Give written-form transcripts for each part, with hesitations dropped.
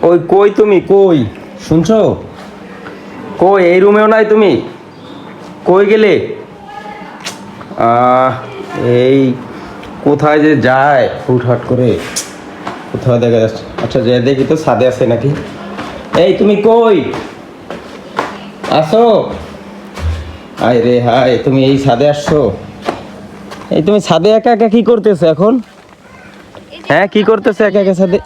কই কই তুমি কই শুনছো? কই এই রুমেও নাই তুমি? কই গেলে? এই কোথায় যে যায় হুটহাট করে, কোথাও দেখা যাচ্ছে। আচ্ছা যে দেখি তো ছাদে আছে নাকি। এই তুমি কই আসো? আয় রে হায়, তুমি এই ছাদে আসছো? এই তুমি ছাদে একা একা কি করতেছো এখন? হ্যাঁ কি করতেছো একা একা ছাদে?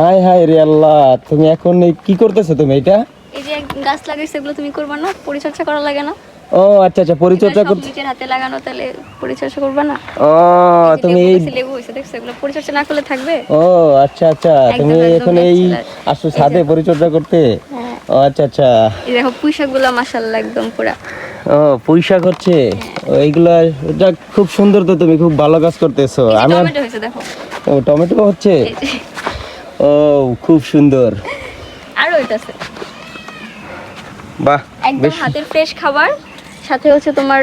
আয় হায় রে আল্লাহ, তুমি এখন এই কি করতেছো তুমি এটা? এই যে গাছ লাগাইছে এগুলো তুমি করবে না? পরিচর্যা করা লাগে না? ও আচ্ছা আচ্ছা, পরিচর্যা করতে নিজের হাতে লাগানো, তাহলে পরিচর্যা করবে না? ও তুমি এই লেবু হইছে দেখছো, এগুলো পরিচর্যা না করলে থাকবে? ও আচ্ছা আচ্ছা, তুমি এখন এই আসো ছাদে পরিচর্যা করতে? ও আচ্ছা আচ্ছা। এই দেখো পুঁইশাকগুলো মাশাআল্লাহ একদম পুরা। ও পুঁইশাক হচ্ছে এইগুলা, যাক খুব সুন্দর, তো তুমি খুব ভালো কাজ করতেছো। আমি টমেটো হইছে দেখো। ও টমেটো হচ্ছে, এই যে, ও খুব সুন্দর। আরো হইতাছে। বাহ, একদম বেশ। হাতের ফ্রেশ খাবার, সাথে হচ্ছে তোমার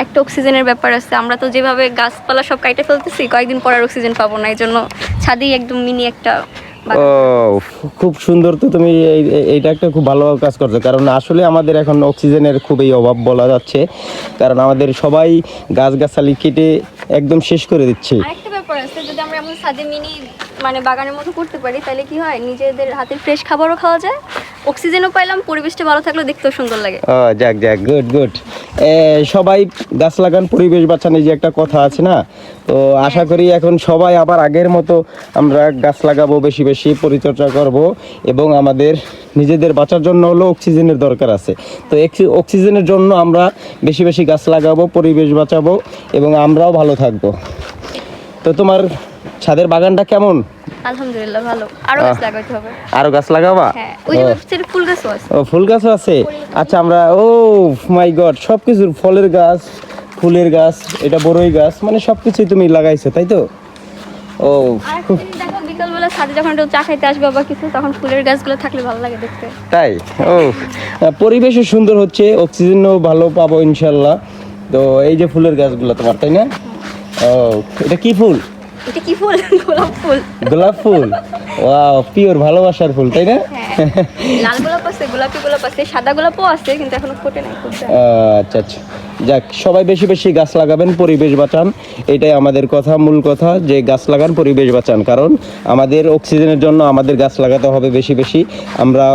একটা অক্সিজেনের ব্যাপার আছে। আমরা তো যেভাবে গাছপালা সব কাইটে ফেলতেছি, কয়েকদিন পর আর অক্সিজেন পাবো না, এই জন্য ছাদেই একদম মিনি একটা ও খুব সুন্দর, তো তুমি এইটা একটা খুব ভালো কাজ করছো, কারণ আসলে আমাদের এখন অক্সিজেনের খুবই অভাব বলা যাচ্ছে, কারণ আমাদের সবাই গাছগাছালি কেটে একদম শেষ করে দিচ্ছে। আরেকটা ব্যাপার আছে, যদি আমরা এমন ছাদে মিনি মানে বাগানের মতো করতে পারি, তাহলে কি হয়, নিজেদের হাতের ফ্রেশ খাবারও খাওয়া যায়, অক্সিজেনও পাইলাম, পরিবেশটা ভালো থাকলেও দেখতেও সুন্দর লাগে। ও যাক যাক, গুড গুড। সবাই গাছ লাগান, পরিবেশ বাঁচান, এই যে একটা কথা আছে না, তো আশা করি এখন সবাই আবার আগের মতো আমরা গাছ লাগাবো, বেশি বেশি পরিচর্যা করব, এবং আমাদের নিজেদের বাঁচার জন্য হলো অক্সিজেনের দরকার আছে, তো অক্সিজেনের জন্য আমরা বেশি বেশি গাছ লাগাবো, পরিবেশ বাঁচাবো, এবং আমরাও ভালো থাকবো। তো তোমার ছাদের বাগানটা কেমন? আলহামদুলিল্লাহ ভালো, আরো গাছ লাগাইতে হবে। আরো গাছ লাগাবা? হ্যাঁ, ওই যে ওয়েবসাইটে ফুল গাছও আছে। ও ফুল গাছও আছে। আচ্ছা আমরা, ও মাই গড, সব কিছুর, ফলের গাছ, ফুলের গাছ, এটা বড়ই গাছ, মানে সব কিছুই তুমি লাগাইছো তাই তো? ও আর দেখো বিকালবেলা ছাদে যখন একটু চা খাইতে আসবে বা কিছু, তখন ফুলের গাছগুলো থাকলে ভালো লাগে দেখতে। তাই? ও পরিবেশও সুন্দর হচ্ছে, অক্সিজেনও ভালো পাবো ইনশাল্লাহ। তো এই যে ফুলের গাছগুলো তোমার, তাই না? ও এটা কি ফুল? এটা কি ফুল? গোলাপ ফুল। গোলাপ ফুল? ওয়াও, পিওর ভালোবাসার ফুল, তাই না? লাল গোলাপ আছে, গোলাপি গোলাপ আছে, সাদা গোলাপও আছে, কিন্তু এখনো ফোটে নাই, ফুটবে। আচ্ছা আচ্ছা, যাক সবাই বেশি বেশি গাছ লাগাবেন, পরিবেশ বাঁচান, এটাই আমাদের কথা, মূল কথা, যে গাছ লাগান, পরিবেশ বাঁচান, কারণ আমাদের অক্সিজেনের জন্য আমাদের গাছ লাগাতে হবে বেশি বেশি, আমরা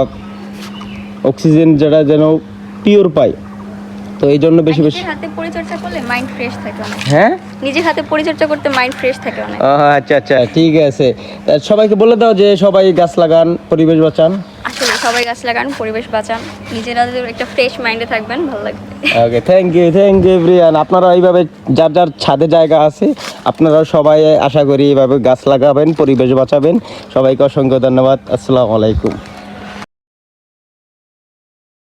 অক্সিজেন যেটা যেন পিওর পাই, তো এই জন্য বেশি বেশি। নিজের হাতে পরিচর্যা করলে মাইন্ড ফ্রেশ থাকে অনেক। হ্যাঁ, নিজের হাতে পরিচর্যা করতে মাইন্ড ফ্রেশ থাকে অনেক। আচ্ছা আচ্ছা, ঠিক আছে। সবাইকে বলে দাও যে সবাই গাছ লাগান, পরিবেশ বাঁচান। আসলে সবাই গাছ লাগান, পরিবেশ বাঁচান, নিজেরা একটা ফ্রেশ মাইন্ডে থাকবেন, ভালো লাগবে। ওকে, থ্যাংক ইউ এভরিওয়ান। আপনারা এইভাবে যার যার ছাদে জায়গা আছে, আপনারা সবাই আশা করি এইভাবে গাছ লাগাবেন, পরিবেশ বাঁচাবেন। সবাইকে অসংখ্য ধন্যবাদ। আসসালামু আলাইকুম।